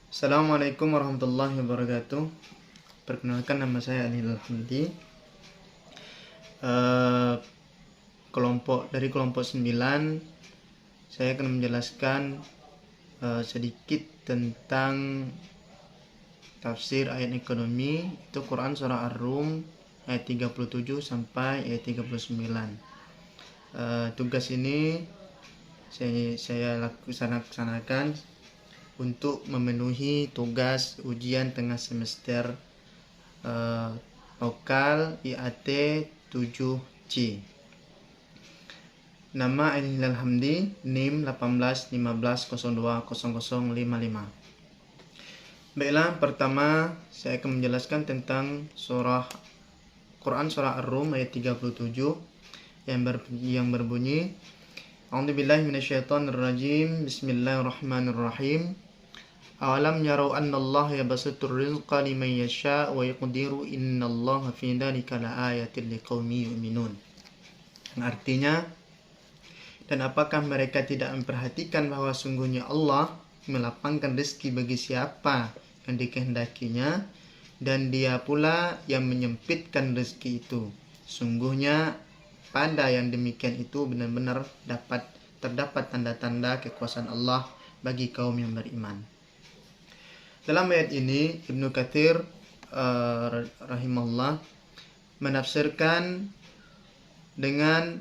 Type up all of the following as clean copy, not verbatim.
Assalamualaikum warahmatullahi wabarakatuh. Perkenalkan, nama saya Anil Hamdi. Kelompok 9, saya akan menjelaskan sedikit tentang tafsir ayat ekonomi, itu Quran surah Ar-Rum ayat 37 sampai ayat 39. Tugas ini saya laksanakan untuk memenuhi tugas ujian tengah semester lokal IAT 7C. Nama Ainil Hamdi, NIM 1815020055. Baiklah, pertama saya akan menjelaskan tentang Quran surah Ar-Rum ayat 37 yang berbunyi, A'udzubillahi minasyaitonirrajim. Bismillahirrahmanirrahim. Awalam yarau annallaha yabsutur rizqa liman yasha' wa yaqdiru innallaha fi dzalika laayatin liqaumin yu'minun. Artinya, dan apakah mereka tidak memperhatikan bahwa sungguhnya Allah melapangkan rezeki bagi siapa yang dikehendakinya, dan Dia pula yang menyempitkan rezeki itu. Sungguhnya pada yang demikian itu benar-benar terdapat tanda-tanda kekuasaan Allah bagi kaum yang beriman. Dalam ayat ini Ibnu Katsir rahimahullah menafsirkan dengan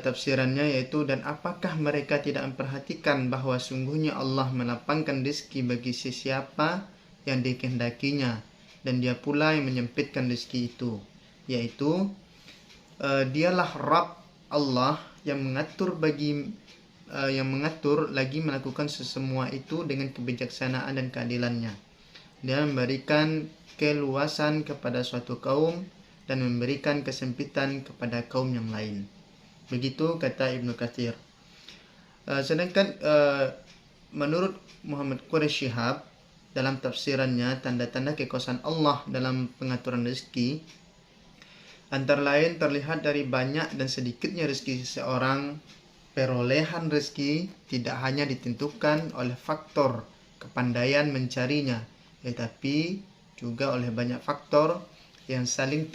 tafsirannya, yaitu, dan apakah mereka tidak memperhatikan bahwa sungguhnya Allah melapangkan rezeki bagi sesiapa yang dikehendakinya, dan Dia pula yang menyempitkan rezeki itu, yaitu Dialah Rabb Allah yang mengatur lagi melakukan sesemua itu dengan kebijaksanaan dan keadilannya. Dia memberikan keluasan kepada suatu kaum dan memberikan kesempitan kepada kaum yang lain. Begitu kata Ibnu Katsir. Sedangkan menurut Muhammad Quraish Shihab dalam tafsirannya, tanda-tanda kekuasaan Allah dalam pengaturan rezeki antara lain terlihat dari banyak dan sedikitnya rezeki seseorang. Perolehan rezeki tidak hanya ditentukan oleh faktor kepandaian mencarinya, tetapi juga oleh banyak faktor yang saling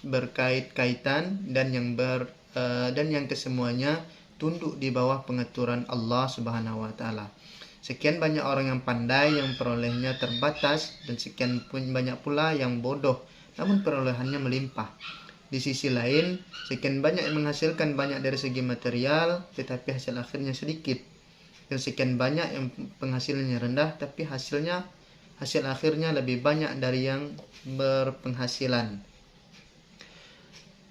berkait-kaitan dan yang kesemuanya tunduk di bawah pengaturan Allah Subhanahu wa taala. Sekian banyak orang yang pandai yang perolehannya terbatas, dan sekian banyak pula yang bodoh namun perolehannya melimpah. Di sisi lain, sekian banyak yang menghasilkan banyak dari segi material tetapi hasil akhirnya sedikit, dan sekian banyak yang penghasilannya rendah tapi hasil akhirnya lebih banyak dari yang berpenghasilan.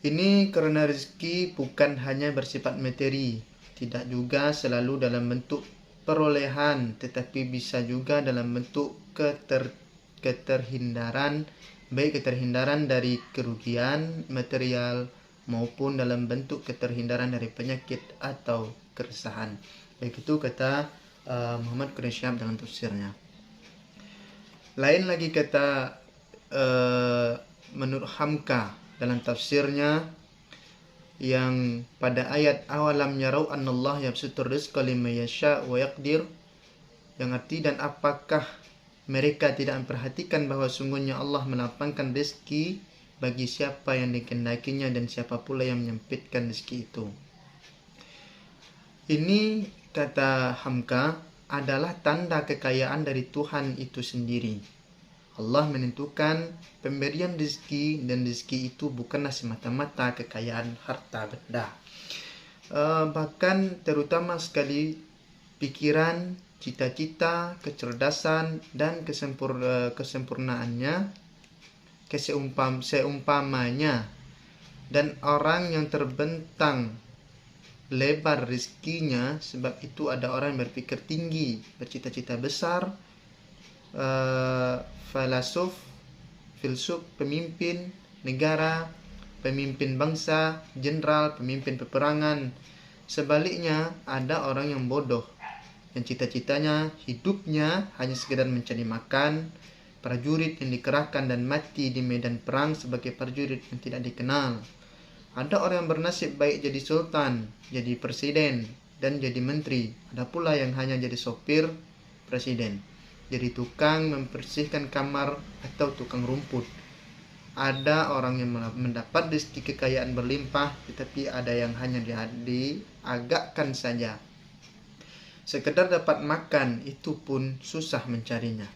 Ini karena rezeki bukan hanya bersifat materi, tidak juga selalu dalam bentuk perolehan, tetapi bisa juga dalam bentuk keterhindaran, baik keterhindaran dari kerugian material maupun dalam bentuk keterhindaran dari penyakit atau keresahan. Baik, itu kata Muhammad Quraish Shihab dalam tafsirnya. Lain lagi kata menurut Hamka dalam tafsirnya, yang pada ayat awalam yarau annallaha yabsutur rizqa liman yasha' wa yaqdir, yang arti, dan apakah mereka tidak memperhatikan bahwa sungguhnya Allah melapangkan rezeki bagi siapa yang dikehendakinya, dan siapa pula yang menyempitkan rezeki itu. Ini kata Hamka adalah tanda kekayaan dari Tuhan itu sendiri. Allah menentukan pemberian rezeki, dan rezeki itu bukanlah semata-mata kekayaan harta benda. Bahkan terutama sekali pikiran, cita-cita, kecerdasan, dan kesempurnaannya, seumpamanya, dan orang yang terbentang lebar rezekinya. Sebab itu ada orang yang berpikir tinggi, bercita-cita besar, filsuf, pemimpin negara, pemimpin bangsa, jenderal, pemimpin peperangan. Sebaliknya, ada orang yang bodoh, yang cita-citanya, hidupnya hanya sekedar mencari makan, prajurit yang dikerahkan dan mati di medan perang sebagai prajurit yang tidak dikenal. Ada orang yang bernasib baik jadi sultan, jadi presiden, dan jadi menteri. Ada pula yang hanya jadi sopir presiden. jadi tukang membersihkan kamar atau tukang rumput. Ada orang yang mendapat rezeki kekayaan berlimpah, tetapi ada yang hanya diagakkan saja. Sekedar dapat makan itu pun susah mencarinya.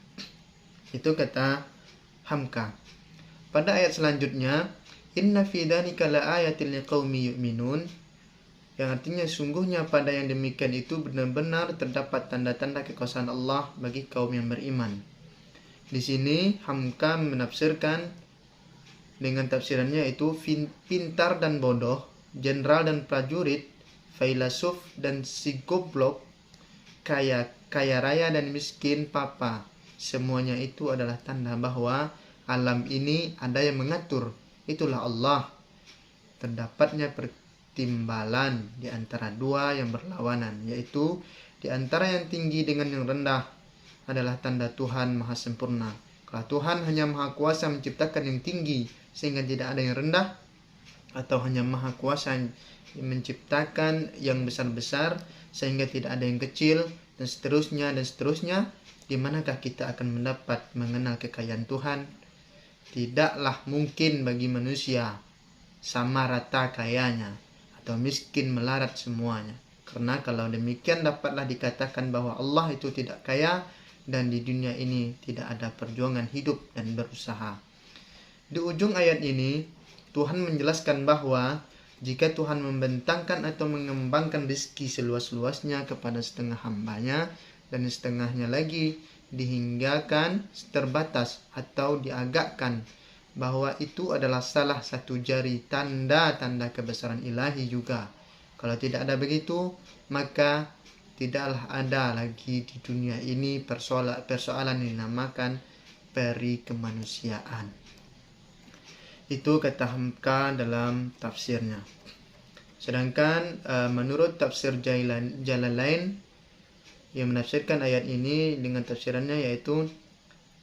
Itu kata Hamka. Pada ayat selanjutnya, inna fi dzalika laayatil liqaumi yu'minun, yang artinya sungguhnya pada yang demikian itu benar-benar terdapat tanda-tanda kekuasaan Allah bagi kaum yang beriman. Di sini Hamka menafsirkan dengan tafsirannya yaitu pintar dan bodoh, jenderal dan prajurit, filsuf dan si goblok, kaya raya dan miskin papa. Semuanya itu adalah tanda bahwa alam ini ada yang mengatur. Itulah Allah. Terdapatnya timbalan di antara dua yang berlawanan, yaitu di antara yang tinggi dengan yang rendah adalah tanda Tuhan Maha Sempurna. Kalau Tuhan hanya Maha Kuasa menciptakan yang tinggi sehingga tidak ada yang rendah, atau hanya Maha Kuasa menciptakan yang besar-besar sehingga tidak ada yang kecil, dan seterusnya, di manakah kita akan mendapat mengenal kekayaan Tuhan? Tidaklah mungkin bagi manusia sama rata kayanya atau miskin melarat semuanya. Karena kalau demikian dapatlah dikatakan bahwa Allah itu tidak kaya dan di dunia ini tidak ada perjuangan hidup dan berusaha. Di ujung ayat ini Tuhan menjelaskan bahwa jika Tuhan membentangkan atau mengembangkan rezeki seluas-luasnya kepada setengah hambanya dan setengahnya lagi dihinggakan terbatas atau diagakkan, bahwa itu adalah salah satu jari tanda-tanda kebesaran ilahi juga. Kalau tidak ada begitu, maka tidaklah ada lagi di dunia ini persoalan yang dinamakan peri kemanusiaan. Itu kata Hamka dalam tafsirnya. Sedangkan menurut tafsir Jalalain yang menafsirkan ayat ini dengan tafsirannya yaitu,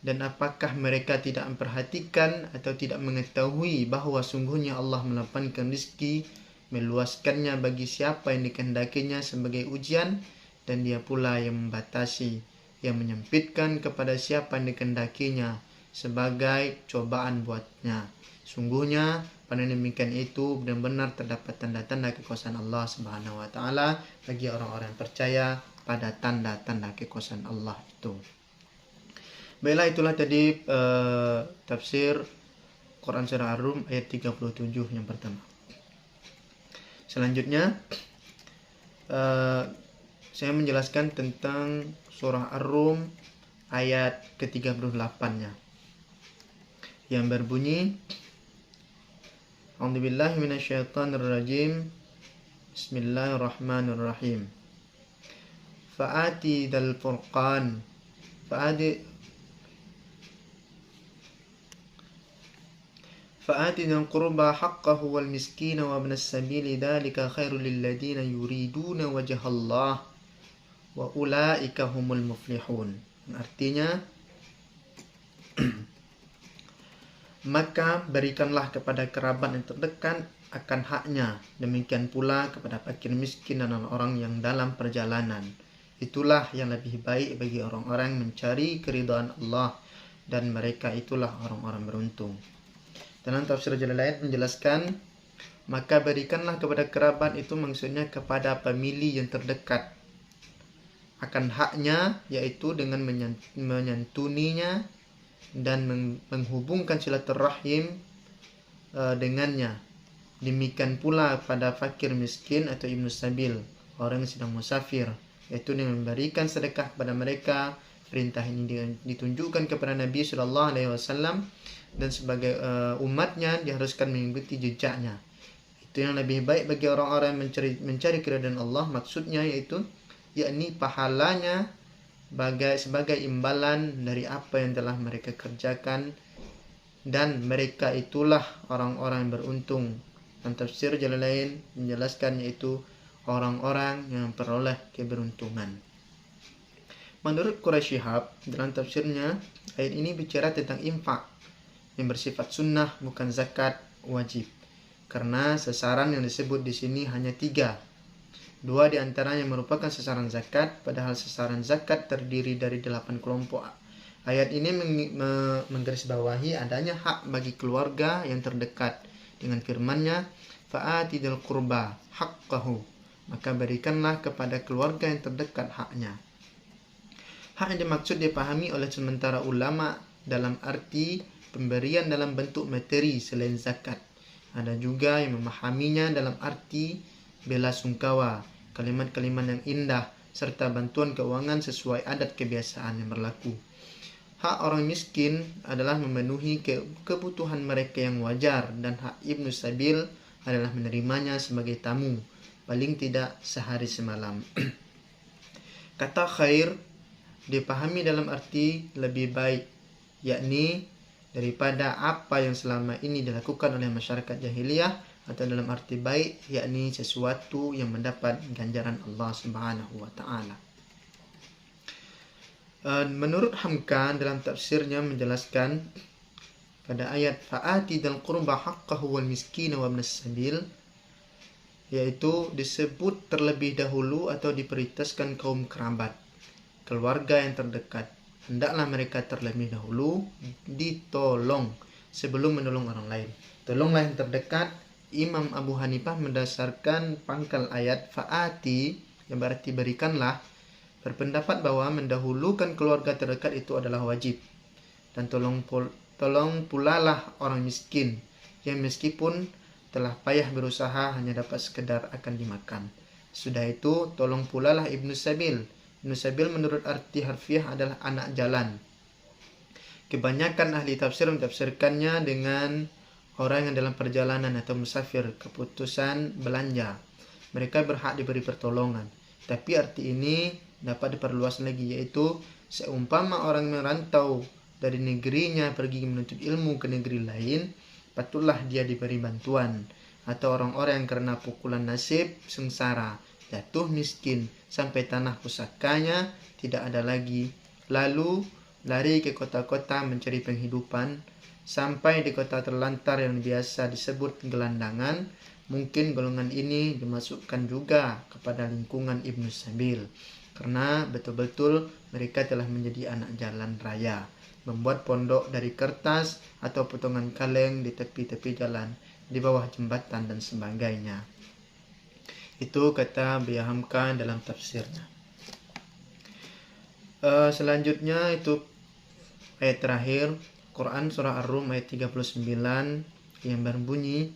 dan apakah mereka tidak memperhatikan atau tidak mengetahui bahwa sungguhnya Allah melapangkan rezeki, meluaskannya bagi siapa yang dikehendakinya sebagai ujian, dan dia pula yang membatasi, yang menyempitkan kepada siapa yang dikehendakinya sebagai cobaan buatnya. Sungguhnya pada demikian itu benar-benar terdapat tanda-tanda kekuasaan Allah Subhanahu wa taala bagi orang-orang yang percaya pada tanda-tanda kekuasaan Allah itu. Baiklah, itulah tadi tafsir Quran Surah Ar-Rum ayat 37 yang pertama. Selanjutnya saya menjelaskan tentang Surah Ar-Rum ayat ke-38-nya yang berbunyi, A'udzubillahi minasyaitonirrajim. Bismillahirrahmanirrahim. Fa'ati dal furqan فآت ذا القربى حقه والمسكين وابن السبيل ذلك خير للذين يريدون وجه الله وأولئك هم المفلحون. Artinya, maka berikanlah kepada kerabat yang terdekat akan haknya, demikian pula kepada fakir miskin dan orang yang dalam perjalanan. Itulah yang lebih baik bagi orang-orang mencari keridhaan Allah, dan mereka itulah orang-orang beruntung. Dalam tafsir Jalalain menjelaskan, maka berikanlah kepada kerabat itu maksudnya kepada pemilih yang terdekat akan haknya, yaitu dengan menyantuninya dan menghubungkan silaturahim dengannya. Demikian pula pada fakir miskin atau ibnu sabil, orang yang sedang musafir, yaitu dengan memberikan sedekah kepada mereka. Perintah ini ditunjukkan kepada Nabi Shallallahu Alaihi Wasallam, dan sebagai umatnya diharuskan mengikuti jejaknya. Itu yang lebih baik bagi orang-orang yang mencari keridhaan Allah, maksudnya yaitu yakni pahalanya sebagai imbalan dari apa yang telah mereka kerjakan, dan mereka itulah orang-orang yang beruntung. Dan tafsir Jalalain menjelaskan yaitu orang-orang yang memperoleh keberuntungan. Menurut Quraisy Shihab dalam tafsirnya, ayat ini bicara tentang infak yang bersifat sunnah, bukan zakat wajib. Karena sasaran yang disebut di sini hanya 3. 2 di antaranya merupakan sasaran zakat, padahal sasaran zakat terdiri dari 8 kelompok Ayat ini menggarisbawahi adanya hak bagi keluarga yang terdekat dengan firman-Nya, fa'ati dzal qurba haqqahu, maka berikanlah kepada keluarga yang terdekat haknya. Hak yang dimaksud dipahami oleh sementara ulama dalam arti pemberian dalam bentuk materi selain zakat. Ada juga yang memahaminya dalam arti bela sungkawa, kalimat-kalimat yang indah, serta bantuan keuangan sesuai adat kebiasaan yang berlaku. Hak orang miskin adalah memenuhi kebutuhan mereka yang wajar, dan hak Ibnu Sabil adalah menerimanya sebagai tamu, paling tidak sehari semalam. Kata khair dipahami dalam arti lebih baik, yakni daripada apa yang selama ini dilakukan oleh masyarakat jahiliyah, atau dalam arti baik, yakni sesuatu yang mendapat ganjaran Allah Subhanahu wa Ta'ala. Menurut Hamka dalam tafsirnya menjelaskan pada ayat fa'ati dzal qurba haqqahu wal miskin wa ibnas sabil, yaitu disebut terlebih dahulu atau diprioritaskan kaum kerabat, keluarga yang terdekat. Hendaklah mereka terlebih dahulu ditolong sebelum menolong orang lain. Tolonglah yang terdekat. Imam Abu Hanifah mendasarkan pangkal ayat fa'ati yang berarti berikanlah, berpendapat bahwa mendahulukan keluarga terdekat itu adalah wajib, dan tolong pula lah orang miskin yang meskipun telah payah berusaha hanya dapat sekedar akan dimakan. Sudah itu tolong pula lah Ibnu Sabil. Ibnu Sabil menurut arti harfiah adalah anak jalan. Kebanyakan ahli tafsir mentafsirkannya dengan orang yang dalam perjalanan atau musafir, keputusan belanja. Mereka berhak diberi pertolongan. Tapi arti ini dapat diperluas lagi, yaitu seumpama orang merantau dari negerinya pergi menuntut ilmu ke negeri lain, patutlah dia diberi bantuan. Atau orang-orang yang karena pukulan nasib sengsara, jatuh miskin, sampai tanah pusakanya tidak ada lagi, lalu lari ke kota-kota mencari penghidupan, sampai di kota terlantar yang biasa disebut gelandangan. Mungkin golongan ini dimasukkan juga kepada lingkungan Ibnu Sabil, karena betul-betul mereka telah menjadi anak jalan raya, membuat pondok dari kertas atau potongan kaleng di tepi-tepi jalan, di bawah jembatan dan sebagainya. Itu kata Buya Hamka dalam tafsirnya. Selanjutnya itu ayat terakhir Quran surah Ar-Rum ayat 39 yang berbunyi,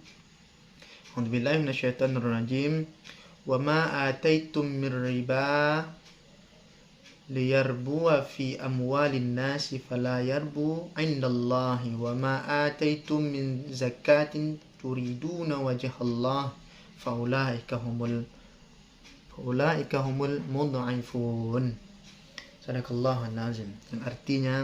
A'udzubillahi minasyaitonirrajim, wa ma ataitum mir riba liyarbuwa fi amwalin nasi fala yarbu indallahi wa ma ataitum min zakatin turiduna wajhallah faulaika humul mudha'ifun. Sadaqallahul azim. Yang artinya,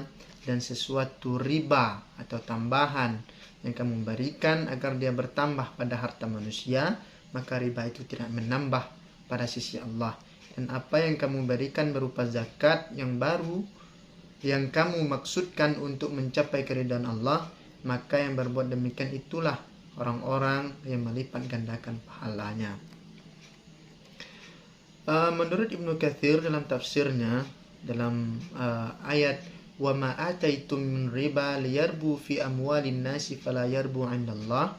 dan sesuatu riba atau tambahan yang kamu berikan agar dia bertambah pada harta manusia, maka riba itu tidak menambah pada sisi Allah. Dan apa yang kamu berikan berupa zakat yang baru yang kamu maksudkan untuk mencapai keridhaan Allah, maka yang berbuat demikian itulah orang-orang yang melipat gandakan pahalanya. Menurut Ibnu Katsir dalam tafsirnya dalam ayat wa ma ataitum min riba liyarbu fi amwalin nasi fala yarbu 'indallah,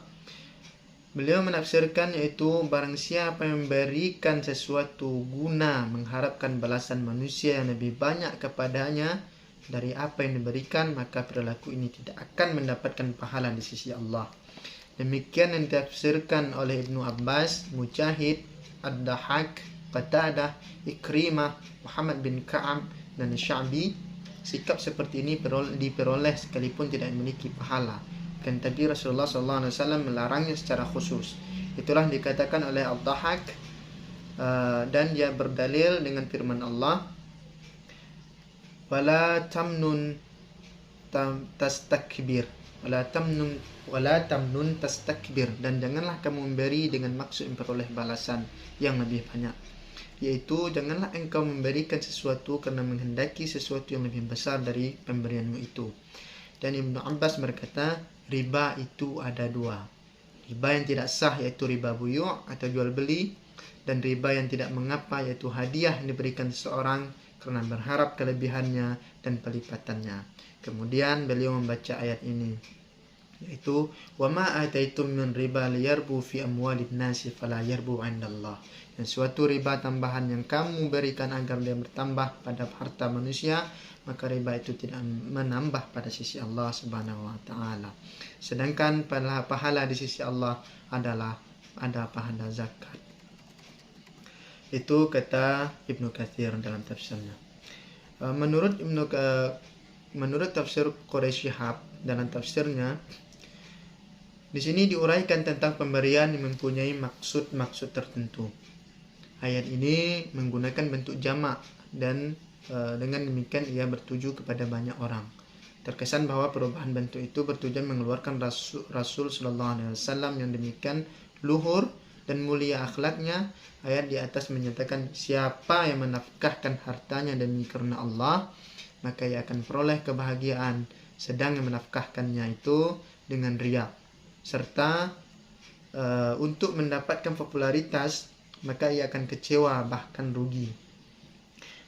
beliau menafsirkan yaitu barang siapa yang memberikan sesuatu guna mengharapkan balasan manusia yang lebih banyak kepadanya dari apa yang diberikan, maka perilaku ini tidak akan mendapatkan pahala di sisi Allah. Demikian yang ditafsirkan oleh Ibnu Abbas, Mujahid, Ad-Dahhak, Qatadah, Ikrimah, Muhammad bin Ka'ab, dan Sya'bi. Sikap seperti ini diperoleh sekalipun tidak memiliki pahala, kan tapi Rasulullah SAW melarangnya secara khusus. Itulah dikatakan oleh Ad-Dahhak, dan dia berdalil dengan firman Allah, wala tamnun tastakbir wala tamnun tastakbir, dan janganlah kamu memberi dengan maksud memperoleh balasan yang lebih banyak, yaitu janganlah engkau memberikan sesuatu karena menghendaki sesuatu yang lebih besar dari pemberianmu itu. Dan Ibnu Abbas berkata, riba itu ada dua. Riba yang tidak sah yaitu riba buyu' atau jual beli, dan riba yang tidak mengapa yaitu hadiah yang diberikan seseorang karena berharap kelebihannya dan pelipatannya. Kemudian beliau membaca ayat ini, yaitu wa ma ataitum min riba liyarbu fi amwalin nasi fala yarbu 'indallah. Dan suatu riba tambahan yang kamu berikan agar dia bertambah pada harta manusia, maka riba itu tidak menambah pada sisi Allah Subhanahu wa taala. Sedangkan pahala di sisi Allah adalah ada pahala zakat. Itu kata Ibnu Katsir dalam tafsirnya. Menurut tafsir Quraisy Shihab dalam tafsirnya, di sini diuraikan tentang pemberian yang mempunyai maksud-maksud tertentu. Ayat ini menggunakan bentuk jamak dan dengan demikian ia bertuju kepada banyak orang. Terkesan bahwa perubahan bentuk itu bertujuan mengeluarkan Rasul Sallallahu Alaihi Wasallam yang demikian luhur dan mulia akhlaknya. Ayat di atas menyatakan siapa yang menafkahkan hartanya demi karena Allah, maka ia akan peroleh kebahagiaan, sedang yang menafkahkannya itu dengan riya serta untuk mendapatkan popularitas, maka ia akan kecewa bahkan rugi.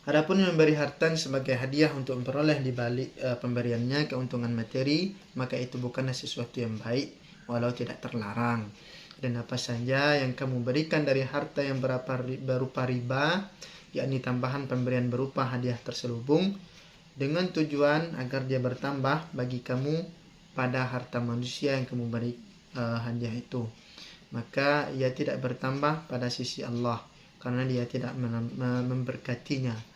Adapun memberi harta sebagai hadiah untuk memperoleh di balik pemberiannya keuntungan materi, maka itu bukanlah sesuatu yang baik walau tidak terlarang. Dan apa saja yang kamu berikan dari harta yang berupa riba, yakni tambahan pemberian berupa hadiah terselubung, dengan tujuan agar dia bertambah bagi kamu pada harta manusia yang kamu beri hadiah itu, maka ia tidak bertambah pada sisi Allah karena dia tidak memberkatinya.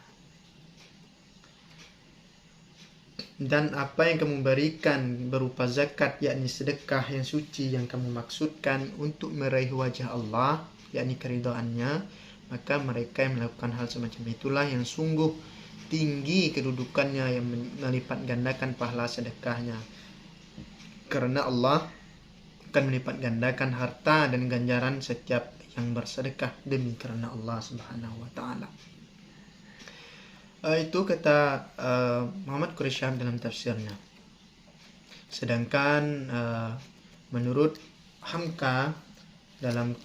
Dan apa yang kamu berikan berupa zakat, yakni sedekah yang suci yang kamu maksudkan untuk meraih wajah Allah, yakni keridhaannya, maka mereka yang melakukan hal semacam itulah yang sungguh tinggi kedudukannya yang melipat gandakan pahala sedekahnya, karena Allah akan melipat gandakan harta dan ganjaran setiap yang bersedekah demi karena Allah Subhanahu wa taala. Itu kata Muhammad Quraisy Shihab dalam tafsirnya. Sedangkan menurut Hamka dalam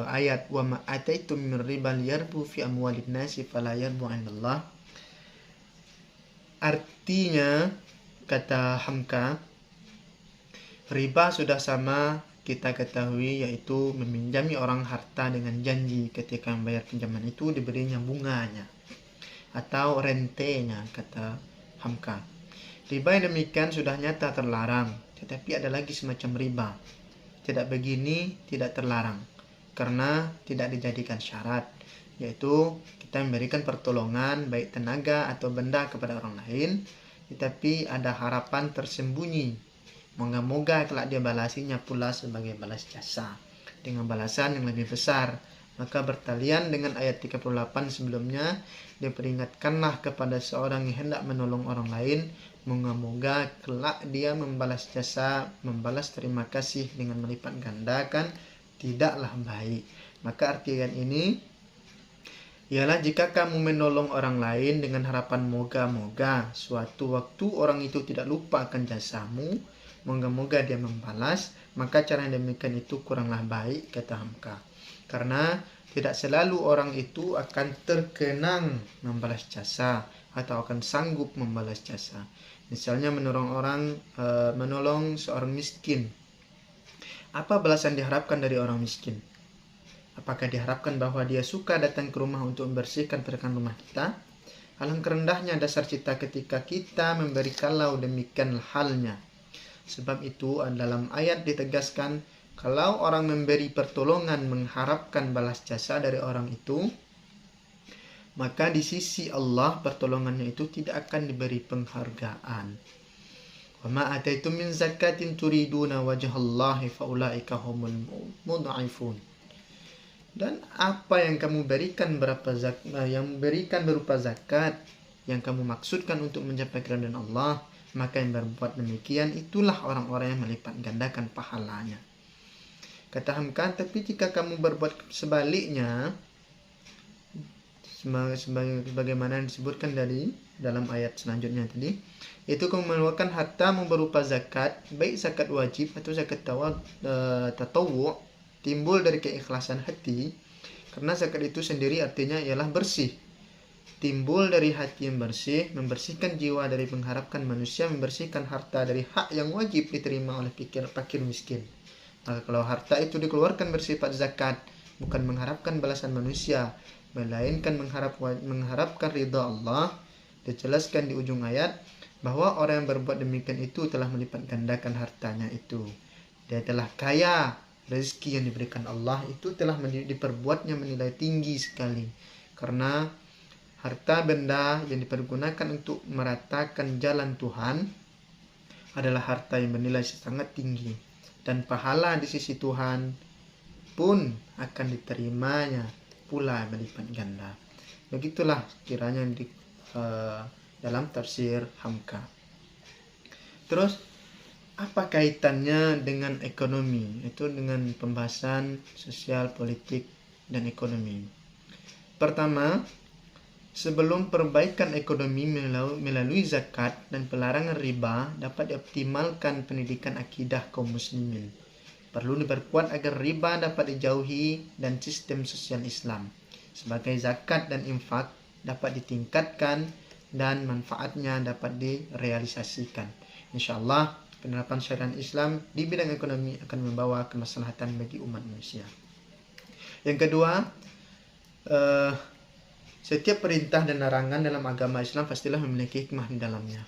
ayat wa ma ataitum min riba liyarbu fi amwalin nasi fala yarbu 'indallah, artinya kata Hamka, riba sudah sama kita ketahui, yaitu meminjami orang harta dengan janji ketika membayar pinjaman itu diberinya bunganya atau rentenya, kata Hamka. Riba yang demikian sudah nyata terlarang, tetapi ada lagi semacam riba tidak begini tidak terlarang karena tidak dijadikan syarat, yaitu kita memberikan pertolongan baik tenaga atau benda kepada orang lain, tetapi ada harapan tersembunyi, moga-moga kelak dia balasinya pula sebagai balas jasa dengan balasan yang lebih besar. Maka bertalian dengan ayat 38 sebelumnya, diperingatkanlah kepada seorang yang hendak menolong orang lain, moga-moga kelak dia membalas jasa, membalas terima kasih dengan melipat gandakan, tidaklah baik. Maka arti ayat ini ialah jika kamu menolong orang lain dengan harapan moga-moga suatu waktu orang itu tidak lupa akan jasamu, moga-moga dia membalas, maka cara yang demikian itu kuranglah baik, kata Hamka. Karena tidak selalu orang itu akan terkenang membalas jasa atau akan sanggup membalas jasa. Misalnya menolong seorang miskin. Apa balasan diharapkan dari orang miskin? Apakah diharapkan bahwa dia suka datang ke rumah untuk membersihkan perkan rumah kita? Alangkah rendahnya dasar cita ketika kita memberi kalau demikian halnya. Sebab itu dalam ayat ditegaskan, kalau orang memberi pertolongan mengharapkan balas jasa dari orang itu, maka di sisi Allah pertolongannya itu tidak akan diberi penghargaan. Wa ma ataitum min zakatin turiduna wajhallahi faulaika humul mudha'ifun. Dan apa yang kamu berikan berupa zakat yang kamu maksudkan untuk mencapai keridhaan Allah, maka yang berbuat demikian itulah orang-orang yang melipat gandakan pahalanya. Kata Hamka, tapi jika kamu berbuat sebaliknya, sebagaimana yang disebutkan dari dalam ayat selanjutnya tadi, itu kamu mengeluarkan hartamu berupa zakat, baik zakat wajib atau zakat tatawwu', timbul dari keikhlasan hati, karena zakat itu sendiri artinya ialah bersih, timbul dari hati yang bersih, membersihkan jiwa dari mengharapkan manusia, membersihkan harta dari hak yang wajib diterima oleh fakir miskin. Maka kalau harta itu dikeluarkan bersifat zakat, bukan mengharapkan balasan manusia, melainkan mengharapkan ridha Allah, dijelaskan di ujung ayat bahwa orang yang berbuat demikian itu telah melipat gandakan hartanya itu. Dia telah kaya, rezeki yang diberikan Allah itu telah diperbuatnya menilai tinggi sekali. Karena harta benda yang dipergunakan untuk meratakan jalan Tuhan adalah harta yang bernilai sangat tinggi, dan pahala di sisi Tuhan pun akan diterimanya pula berlipat ganda. Begitulah kiranya dalam tafsir Hamka. Terus apa kaitannya dengan ekonomi? Itu dengan pembahasan sosial, politik, dan ekonomi. Pertama, sebelum perbaikan ekonomi melalui zakat dan pelarangan riba dapat dioptimalkan pendidikan akidah kaum muslimin. Perlu diperkuat agar riba dapat dijauhi dan sistem sosial Islam sebagai zakat dan infak dapat ditingkatkan dan manfaatnya dapat direalisasikan. Insyaallah penerapan syariat Islam di bidang ekonomi akan membawa kemaslahatan bagi umat manusia. Yang kedua, setiap perintah dan larangan dalam agama Islam pastilah memiliki hikmah di dalamnya.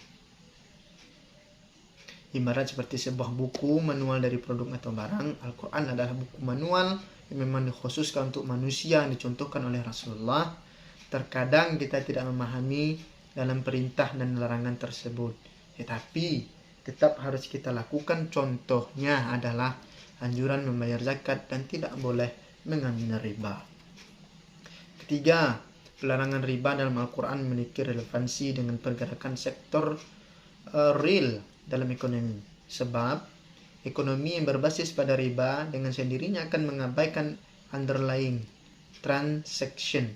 Ibarat seperti sebuah buku manual dari produk atau barang, Al-Quran adalah buku manual yang memang dikhususkan untuk manusia yang dicontohkan oleh Rasulullah. Terkadang kita tidak memahami dalam perintah dan larangan tersebut, tetapi tetap harus kita lakukan. Contohnya adalah anjuran membayar zakat dan tidak boleh mengambil riba. Ketiga, pelarangan riba dalam Al-Quran memiliki relevansi dengan pergerakan sektor real dalam ekonomi. Sebab ekonomi yang berbasis pada riba dengan sendirinya akan mengabaikan underlying transaction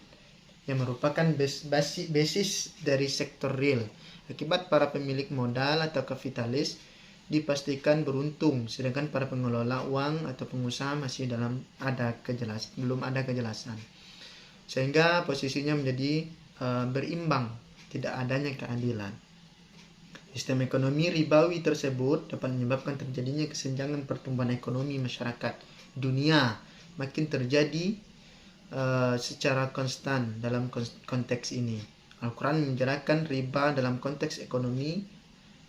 yang merupakan basis dari sektor real. Akibat para pemilik modal atau kapitalis dipastikan beruntung, sedangkan para pengelola uang atau pengusaha masih belum ada kejelasan. Sehingga posisinya menjadi berimbang, tidak adanya keadilan. Sistem ekonomi ribawi tersebut dapat menyebabkan terjadinya kesenjangan pertumbuhan ekonomi masyarakat dunia makin terjadi secara konstan dalam konteks ini. Al-Quran menjelaskan riba dalam konteks ekonomi,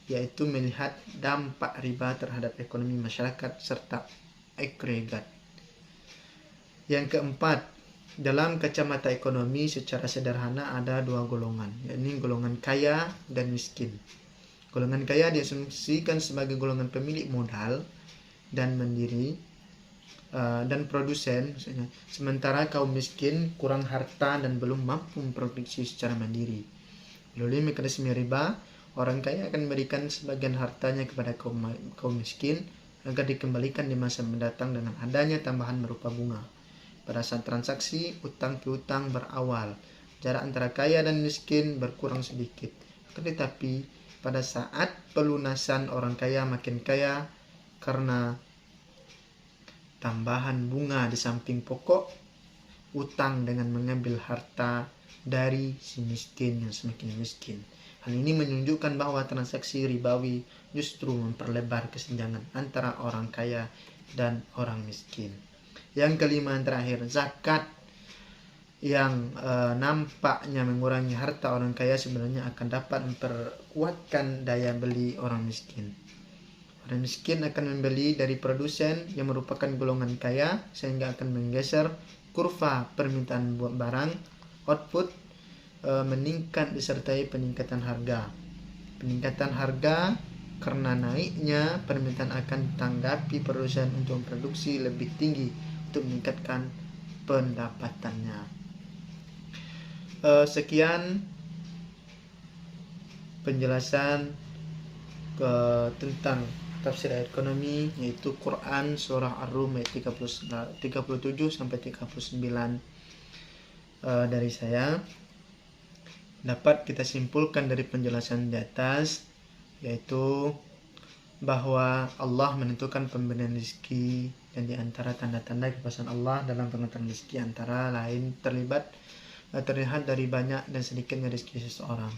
yaitu melihat dampak riba terhadap ekonomi masyarakat serta agregat. Yang keempat, dalam kacamata ekonomi secara sederhana ada dua golongan, yakni golongan kaya dan miskin. Golongan kaya diasumsikan sebagai golongan pemilik modal dan mandiri dan produsen, sementara kaum miskin kurang harta dan belum mampu memproduksi secara mandiri. Melalui mekanisme riba, orang kaya akan memberikan sebagian hartanya kepada kaum miskin agar dikembalikan di masa mendatang dengan adanya tambahan berupa bunga. Pada saat transaksi utang piutang berawal, jarak antara kaya dan miskin berkurang sedikit. Tetapi pada saat pelunasan, orang kaya makin kaya karena tambahan bunga di samping pokok utang dengan mengambil harta dari si miskin yang semakin miskin. Hal ini menunjukkan bahwa transaksi ribawi justru memperlebar kesenjangan antara orang kaya dan orang miskin. Yang kelima, yang terakhir, zakat yang nampaknya mengurangi harta orang kaya sebenarnya akan dapat memperkuatkan daya beli orang miskin. Orang miskin akan membeli dari produsen yang merupakan golongan kaya, sehingga akan menggeser kurva permintaan buat barang. Output meningkat disertai peningkatan harga. Peningkatan harga karena naiknya permintaan akan ditanggapi produsen untuk memproduksi lebih tinggi untuk meningkatkan pendapatannya. Sekian penjelasan tentang tafsir ayat ekonomi, yaitu Quran surah Ar-Rum ayat 37 sampai 39 dari saya. Dapat kita simpulkan dari penjelasan di atas, yaitu bahwa Allah menentukan pemberian rezeki, dan di antara tanda-tanda kebesaran Allah dalam penentuan rezeki antara lain terlibat terlihat dari banyak dan sedikitnya rezeki seseorang.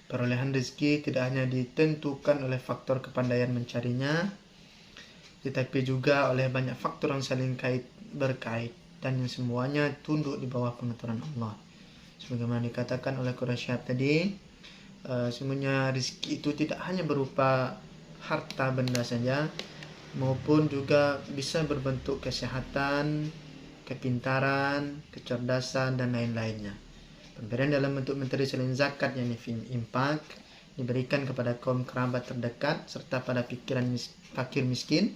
Perolehan rezeki tidak hanya ditentukan oleh faktor kepandaian mencarinya, tetapi juga oleh banyak faktor yang saling berkait dan yang semuanya tunduk di bawah pengaturan Allah. Sebagaimana dikatakan oleh Quraisy tadi, semuanya rezeki itu tidak hanya berupa harta benda saja, maupun juga bisa berbentuk kesehatan, kepintaran, kecerdasan, dan lain-lainnya. Pemberian dalam bentuk materi selain zakat yang infak diberikan kepada kaum kerabat terdekat serta pada pikiran fakir miskin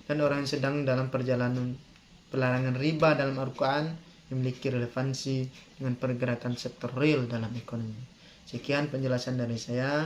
dan orang yang sedang dalam perjalanan. Pelarangan riba dalam Al-Quran memiliki relevansi dengan pergerakan sektor real dalam ekonomi. Sekian penjelasan dari saya.